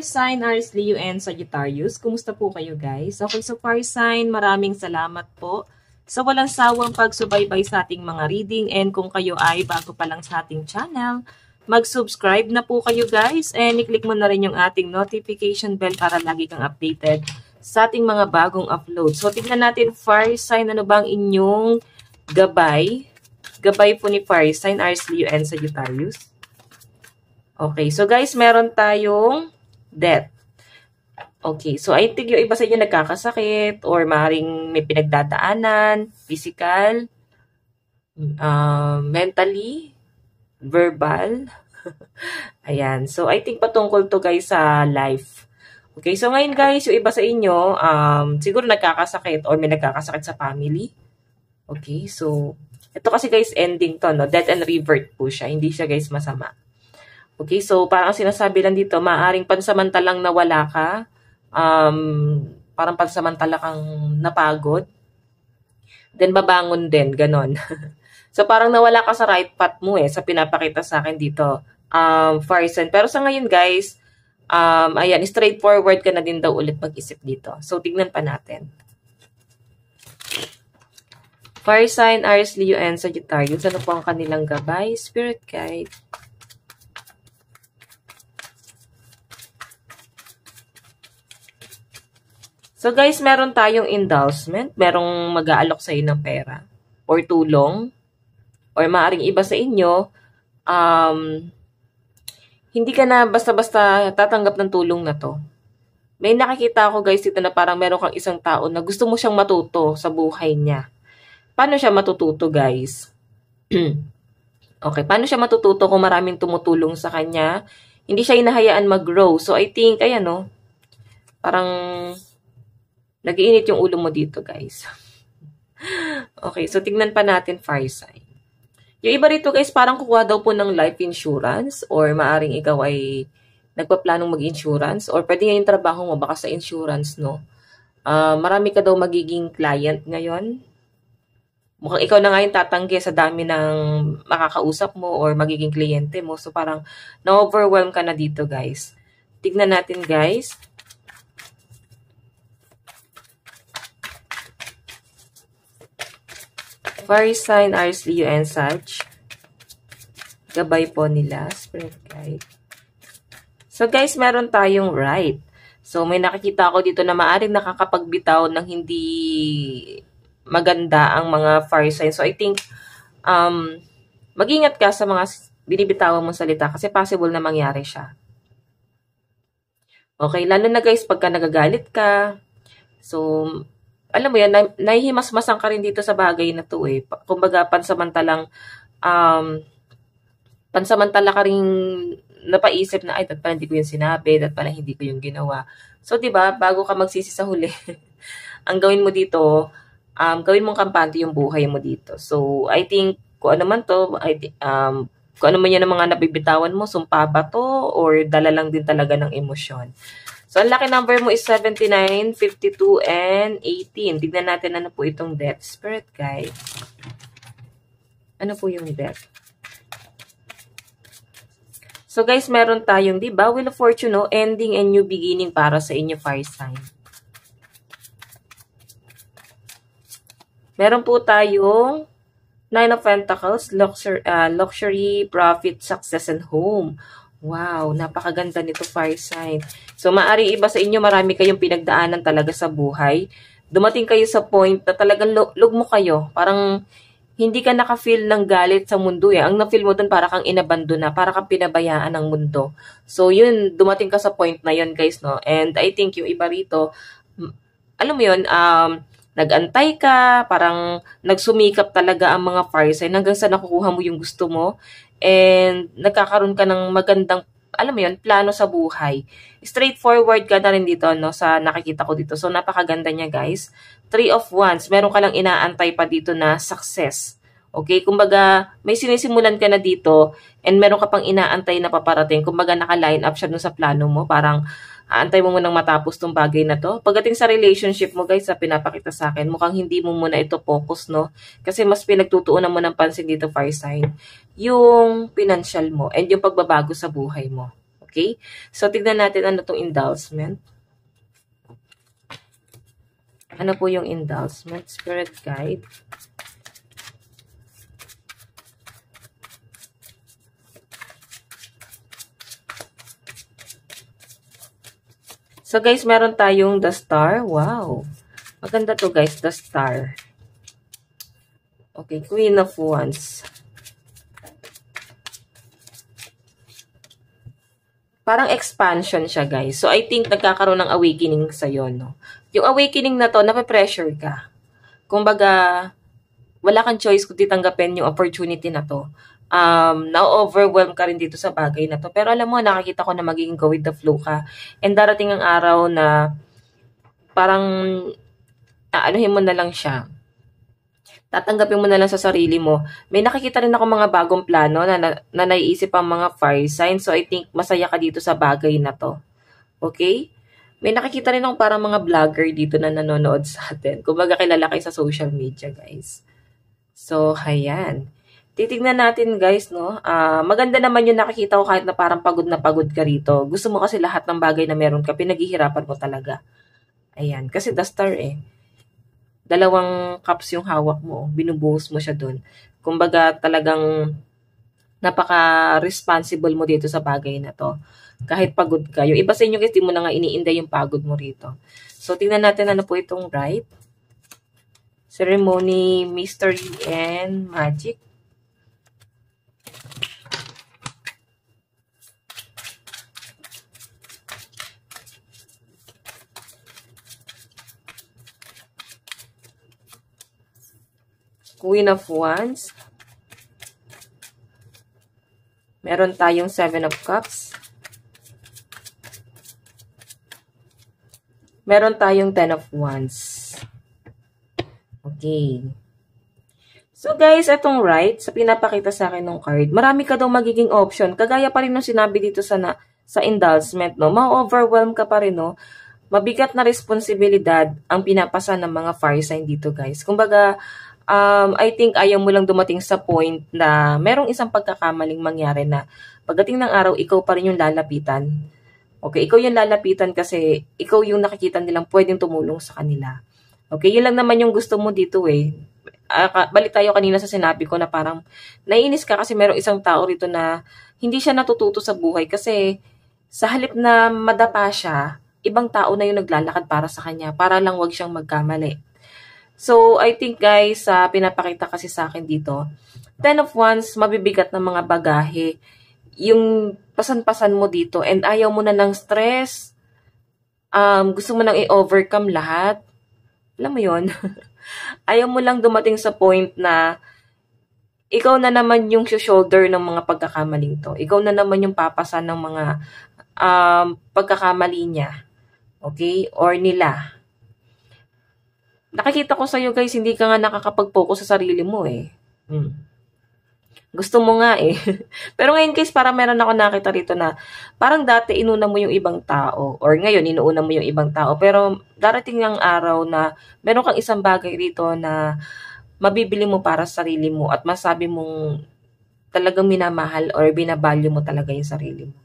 Sign, Aries, Leo, and Sagittarius. Kumusta po kayo guys? Okay, so fire sign, maraming salamat po sa walang sawang pagsubaybay sa ating mga reading. And kung kayo ay bago pa lang sa ating channel, mag-subscribe na po kayo guys. And i-click mo na rin yung ating notification bell para lagi kang updated sa ating mga bagong upload. So tignan natin fire sign, ano bang inyong gabay? Gabay po ni fire sign, Aries, Leo, and Sagittarius. Okay, so guys, meron tayong death. Okay, so I think yung iba sa inyo nagkakasakit or maaaring may pinagdadaanan, physical, mentally, verbal. Ayan, so I think patungkol to guys sa life. Okay, so ngayon guys, yung iba sa inyo, siguro nagkakasakit or may nagkakasakit sa family. Okay, so ito kasi guys, ending to, no? Death and revert po siya. Hindi siya guys masama. Okay, so parang sinasabi lang dito, maaaring pansamantalang nawala ka, parang pansamantala kang napagod, then babangon din, ganon. So parang nawala ka sa right path mo sa pinapakita sa akin dito, fire sign. Pero sa ngayon guys, ayan, straightforward ka na din daw ulit mag-isip dito. So tignan pa natin. Fire sign, Aries, Leo, and Sagittarius. Ano po ang kanilang gabay? Spirit guide. So guys, meron tayong endowment, merong mag-aalok sa ng pera or tulong, or maaring iba sa inyo, hindi ka na basta-basta tatanggap ng tulong na to. May nakikita ako guys dito na parang meron kang isang tao na gusto mo siyang matuto sa buhay niya. Paano siya matututo guys? Okay, paano siya matututo kung maraming tumutulong sa kanya? Hindi siya hinahayaan mag-grow. So I think, ayan no, parang nag-iinit yung ulo mo dito, guys. Okay, so tignan pa natin fire sign. Yung iba rito, guys, parang kukuha daw po ng life insurance or maaring ikaw ay nagpaplanong mag-insurance or pwede nga yung trabaho mo baka sa insurance, no? Marami ka daw magiging client ngayon. Mukhang ikaw na nga yung tatanggi sa dami ng makakausap mo or magiging kliyente mo. So parang na-overwhelm ka na dito, guys. Tignan natin, guys. Fire sign, Aries, Leo, and Sag. Gabay po nila, spirit guide. So guys, meron tayong right. So may nakikita ako dito na maaaring nakakapagbitaw ng hindi maganda ang mga fire sign. So I think, mag-ingat ka sa mga binibitawan mong salita kasi possible na mangyari siya. Okay, lalo na guys, pagka nagagalit ka. So, alam mo yan, nahihimas-masang ka rin dito sa bagay na to Kumbaga, pansamantala ka rin napaisip na, ay, dat pala hindi ko yung sinabi, dat pala hindi ko yung ginawa. So, diba, bago ka magsisi sa huli, ang gawin mo dito, gawin mong kampante yung buhay mo dito. So, I think, kung ano man to, kung ano man yan ang mga nabibitawan mo, sumpa ba to, or dala lang din talaga ng emosyon. So, ang lucky number mo is 79, 52, and 18. Tignan natin ano po itong death. Spirit guide. Ano po yung death? So, guys, meron tayong, diba, Wheel of Fortune, no? Ending and new beginning para sa inyo, fire sign. Meron po tayong Nine of Pentacles, luxury, profit, success, and home. Wow, napakaganda nito fire sign. So, maari iba sa inyo, marami kayong pinagdaanan talaga sa buhay. Dumating kayo sa point na talagang lugmo kayo. Parang hindi ka naka-feel ng galit sa mundo. Ang na-feel mo dun para kang inabandon na, para kang pinabayaan ng mundo. So, yun, dumating ka sa point na yun, guys, no? And I think yung iba rito, alam mo yun, nag-antay ka, parang nagsumikap talaga ang mga fire sign hanggang sa nakukuha mo yung gusto mo. And nagkakaroon ka ng magandang, alam mo yun, plano sa buhay. Straightforward ka na rin dito, no, sa nakikita ko dito. So, napakaganda niya, guys. 3 of Wands, meron ka lang inaantay pa dito na success. Okay? Kumbaga, may sinisimulan ka na dito and meron ka pang inaantay na paparating. Kumbaga, naka-line up siya dun sa plano mo. Parang, aantay mo munang matapos tong bagay na to. Pagdating sa relationship mo, guys, sa pinapakita sa akin, mukhang hindi mo muna ito focus, no? Kasi mas pinagtutuunan mo ng pansin dito, fire sign, yung financial mo and yung pagbabago sa buhay mo. Okay? So, tignan natin ano tong endowment. Ano po yung endowment? Spirit guide. So, guys, meron tayong the star. Wow. Maganda to, guys, the star. Okay, Queen of Wands. Parang expansion siya, guys. So, I think nagkakaroon ng awakening sa'yo, no? Yung awakening na to, nape-pressure ka. Kumbaga, wala kang choice kung titanggapin yung opportunity na to. Na-overwhelm ka rin dito sa bagay na to. Pero alam mo, nakakita ko na magiging go with the flow ka. And darating ang araw na parang aanuhin mo na lang siya. Tatanggapin mo na lang sa sarili mo. May nakikita rin ako mga bagong plano na naiisip ang mga fire signs. So, I think masaya ka dito sa bagay na to. Okay? May nakikita rin ako parang mga vlogger dito na nanonood sa atin. Kumbaga kilala kayo sa social media, guys. So, ayan. Titignan natin, guys, no? Maganda naman yung nakikita ko kahit na parang pagod na pagod ka rito. Gusto mo kasi lahat ng bagay na meron ka, pinaghihirapan mo talaga. Ayan. Kasi the star eh. Dalawang cups yung hawak mo. Binubuhos mo siya dun. Kumbaga talagang napaka-responsible mo dito sa bagay na to. Kahit pagod ka. Yung iba sa inyo guys, di mo na nga iniinday yung pagod mo rito. So, tingnan natin ano po itong right. Ceremony, mystery, and magic. Queen of Wands. Meron tayong Seven of Cups. Meron tayong Ten of Wands. Okay. So guys, etong right, sa pinapakita sa akin ng card, marami ka daw magiging option. Kagaya pa rin ng sinabi dito sa endowment, no? Ma-overwhelm ka pa rin, no? Mabigat na responsibilidad ang pinapasa ng mga fire sign dito, guys. Kumbaga, I think ayaw mo lang dumating sa point na merong isang pagkakamaling mangyari na pagdating ng araw, ikaw pa rin yung lalapitan. Okay, ikaw yung lalapitan kasi ikaw yung nakikita nilang pwedeng tumulong sa kanila. Okay, yun lang naman yung gusto mo dito eh. Balik tayo kanina sa sinabi ko na parang naiinis ka kasi merong isang tao rito na hindi siya natututo sa buhay kasi sa halip na madapa siya, ibang tao na yung naglalakad para sa kanya para lang wag siyang magkamali. So, I think guys, pinapakita kasi sa akin dito, Ten of Wands, mabibigat ng mga bagahe. Yung pasan-pasan mo dito and ayaw mo na ng stress. Gusto mo nang i-overcome lahat. Alam mo yon. Ayaw mo lang dumating sa point na ikaw na naman yung shoulder ng mga pagkakamaling to. Ikaw na naman yung papasan ng mga pagkakamali niya. Okay? Or nila. Nakikita ko sa'yo guys, hindi ka nga nakakapag-focus sa sarili mo eh. Gusto mo nga eh. Pero ngayon guys, parang meron ako nakita rito na parang dati inuna mo yung ibang tao or ngayon inuuna mo yung ibang tao. Pero darating ang araw na meron kang isang bagay rito na mabibili mo para sa sarili mo at masabi mong talagang minamahal or binavalue mo talaga yung sarili mo.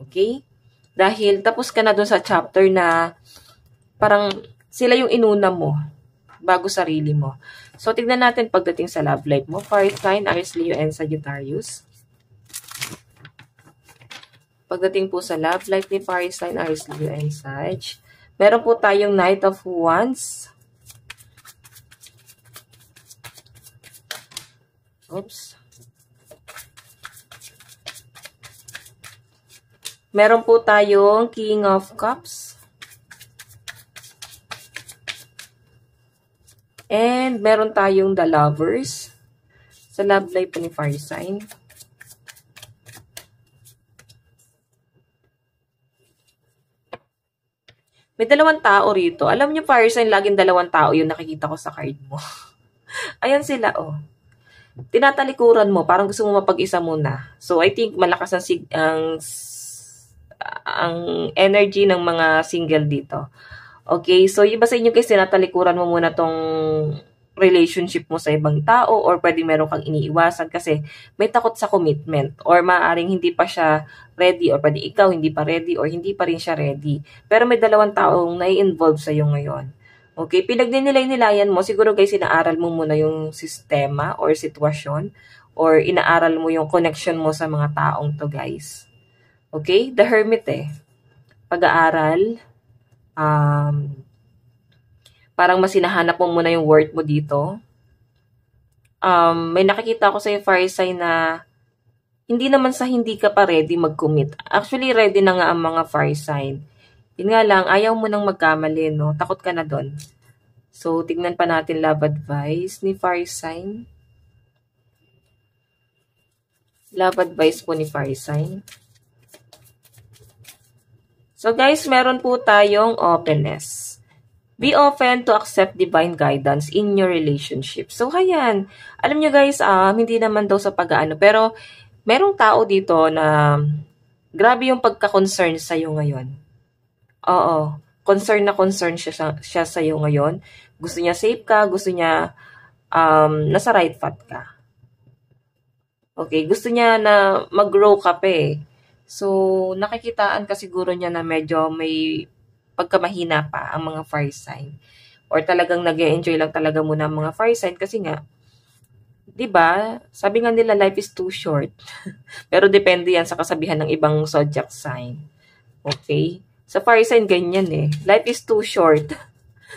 Okay? Dahil tapos ka na dun sa chapter na parang sila yung inuna mo bago sarili mo. So, tignan natin pagdating sa love life mo. Fire sign, Aries, Leo, and Sagittarius. Pagdating po sa love life ni Fire sign, Aries, Leo, and Sag. Meron po tayong Knight of Wands. Oops. Meron po tayong King of Cups. And meron tayong The Lovers sa love life ni Fire sign. May dalawang tao rito. Alam niyo, Fire sign, laging dalawang tao yung nakikita ko sa card mo. Ayan sila, oh. Tinatalikuran mo, parang gusto mo mapag-isa muna. So, I think malakas ang energy ng mga single dito. Okay, so iba sa inyo guys, tinatalikuran mo muna tong relationship mo sa ibang tao or pwedeng meron kang iniiwasan kasi may takot sa commitment or maaaring hindi pa siya ready or pwede ikaw hindi pa ready or hindi pa rin siya ready. Pero may dalawang taong nai-involve sa iyo ngayon. Okay, pinagninilay-nilayan mo, siguro guys, inaaral mo muna yung sistema or sitwasyon or inaaral mo yung connection mo sa mga taong to, guys. Okay? The Hermit pag-aaral, parang mas hinahanap mo muna yung worth mo dito. May nakikita ko sa yung fire sign na hindi naman sa hindi ka pa ready mag-commit. Actually, ready na nga ang mga fire sign. Yun nga lang, ayaw mo nang magkamali, no? Takot ka na doon. So, tignan pa natin love advice ni fire sign. Love advice po ni fire sign. So, guys, meron po tayong openness. Be open to accept divine guidance in your relationship. So, ayan. Alam nyo, guys, hindi naman daw sa pag-aano. Pero, merong tao dito na grabe yung pagka-concern sa'yo ngayon. Oo. Concern na concern siya sa'yo ngayon. Gusto niya safe ka. Gusto niya nasa right path ka. Okay. Gusto niya na mag-grow ka pa eh. So, nakikitaan ka siguro niya na medyo may pagkamahina pa ang mga fire sign. Or talagang nag-e-enjoy lang talaga muna ang mga fire sign kasi nga, 'di ba? Sabi nga nila life is too short. Pero depende 'yan sa kasabihan ng ibang zodiac sign. Okay? Sa fire sign ganyan eh. Life is too short.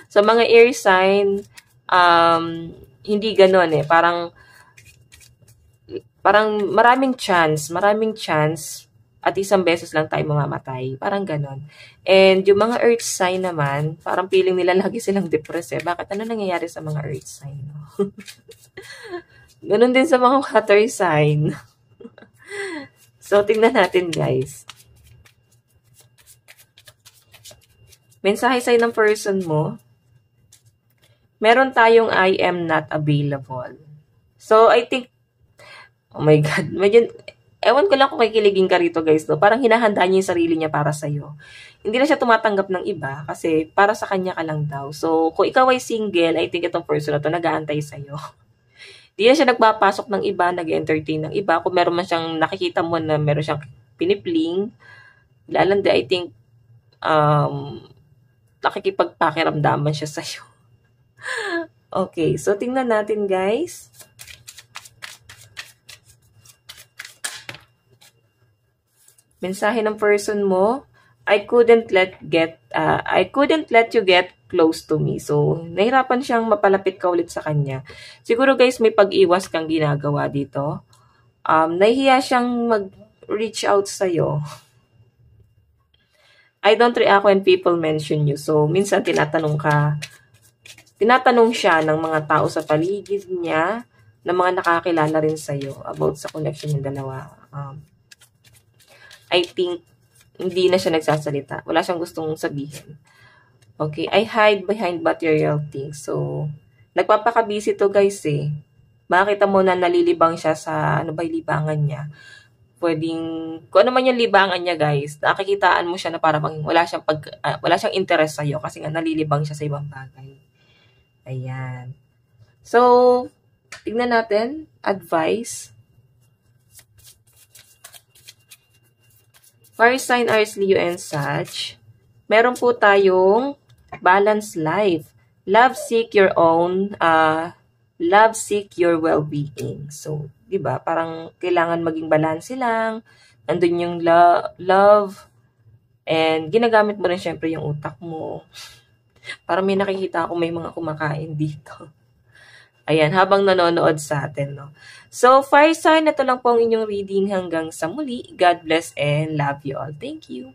Sa mga air sign hindi ganoon eh. Parang maraming chance at isang beses lang tayo mamamatay. Parang ganon. And yung mga earth sign naman, parang feeling nila lagi silang depressed eh. Bakit? Ano nangyayari sa mga earth sign? No? Ganon din sa mga water sign. So, tingnan natin guys. Mensahe sign ng person mo. Meron tayong I am not available. So, I think, oh my God, medyo, ewan ko lang kung kikiligin ka rito guys, no? Parang hinahanda niya yung sarili niya para sa'yo. Hindi na siya tumatanggap ng iba kasi para sa kanya ka lang daw. So, kung ikaw ay single, I think itong person na to nag-aantay sa'yo. Hindi na siya nagpapasok ng iba, nag-entertain ng iba. Kung meron man siyang nakikita mo na meron siyang pinipling, lalandi, I think, nakikipagpakiramdaman siya sa'yo. Okay, so tingnan natin guys. Mensahe ng person mo, I couldn't let you get close to me. So, nahirapan siyang mapalapit ka ulit sa kanya. Siguro guys, may pag-iwas kang ginagawa dito. Nahihiya siyang mag-reach out sa'yo. I don't react when people mention you. So, minsan tinatanong siya ng mga tao sa paligid niya, ng mga nakakilala rin sa'yo about sa connection yung dalawa. I think, hindi na siya nagsasalita. Wala siyang gustong sabihin. Okay, I hide behind material things. So, nagpapaka-busy to guys eh. Makita mo na nalilibang siya sa, ano ba yung libangan niya? Pwedeng, kung ano man yung libangan niya guys, nakikitaan mo siya na parang wala siyang interest sa'yo kasi nga nalilibang siya sa ibang bagay. Ayan. So, tignan natin. Advice. Fire sign, Aries, Leo, and Sag. Meron po tayong balanced life. Love, seek your own, love, seek your well-being. So, di ba? Parang kailangan maging balance lang. Nandun yung love. And ginagamit mo rin syempre yung utak mo. Parang may nakikita ako may mga kumakain dito. Ayan, habang nanonood sa atin, no? So, fire sign, ito lang po ang inyong reading hanggang sa muli. God bless and love you all. Thank you.